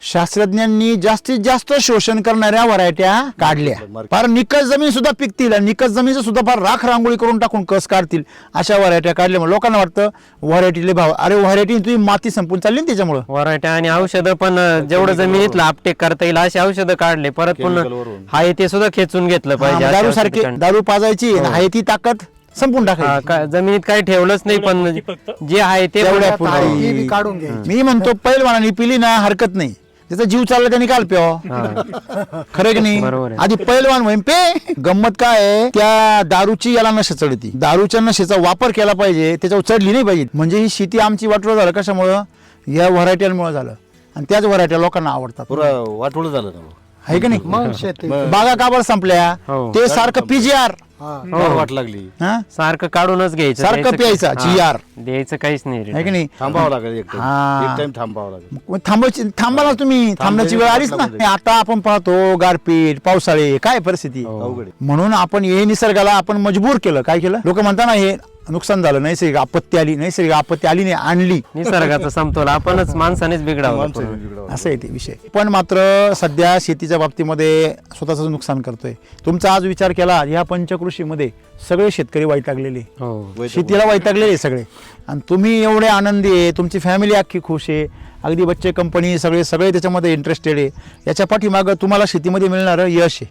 शास्त्रज्ञांनी जास्तीत जास्त शोषण करणाऱ्या व्हरायट्या काढल्या. फार निकष जमीन सुद्धा पिकतील आणि निकष जमीनचं सुद्धा फार राख रांगोळी करून टाकून कस काढतील अशा व्हरायट्या काढल्या. लोकांना वाटतं व्हरायटीले भाव, अरे व्हरायटी तुम्ही माती संपून चालली ना त्याच्यामुळे. व्हरायटी आणि औषधं पण जेवढं जमिनीतलं आपटेक करता येईल अशी औषधं काढले. परत पुन्हा हाय ते सुद्धा खेचून घेतलं पाहिजे. दारू सारखे दारू पाजायची आहे ती ताकद संपून टाकायची. जमिनीत काही ठेवलंच नाही पण जे आहे ते काढून घ्यायची. मी म्हणतो पैलवानाने पिली ना हरकत नाही, त्याचा जीव चालला त्यांनी काल प्याव. खरं की नाही? बरोबर आहे. आधी पैलवान होईन पे. गंमत काय आहे, त्या दारूची याला नशा चढती. दारूच्या नशेचा वापर केला पाहिजे, त्याच्यावर चढली नाही पाहिजे. म्हणजे ही शेती आमची वाटोळ झालं कशामुळं, या व्हरायट्यांमुळे झालं. आणि त्याच व्हरायट्या लोकांना आवडतात. पुरा वाटोळ झालं ना आहे की नाही? मग शेती बागा काबर संपल्या, हो. ते सारखं पीजीआर वाट लागली. सारखं काढूनच घ्यायचं, सारखं द्यायचं प्यायचा हा, जीआर. द्यायचं काहीच नाही. आहे की नाही? थांबावं लागेल एक हा. टाइम थांबावं लागेल. मग थांबा ना तुम्ही, थांबण्याची वेळ आलीच ना. आता आपण पाहतो गारपीट, पावसाळे, काय परिस्थिती. अवघड आहे. म्हणून आपण हे निसर्गाला आपण मजबूर केलं. काय केलं? लोक म्हणतात ना हे नुकसान झालं, नैसर्गिक आपत्ती आली. नैसर्गिक आपत्ती आली नाही, आणली. निसर्गाचा समतोल आपणच माणसानेच बिघडावला. असं आहे ते विषय. पण मात्र सध्या शेतीच्या बाबतीमध्ये स्वतःच नुकसान करतोय. तुमचा आज विचार केला, ह्या पंचकृषीमध्ये सगळे शेतकरी वैतागलेले, हो. शेतीला वैतागलेले सगळे. आणि तुम्ही एवढे आनंदी आहे, तुमची फॅमिली अख्खी खुश आहे, अगदी बच्चे कंपनी सगळे त्याच्यामध्ये इंटरेस्टेड आहे. याच्या पाठीमागं तुम्हाला शेतीमध्ये मिळणारं यश आहे.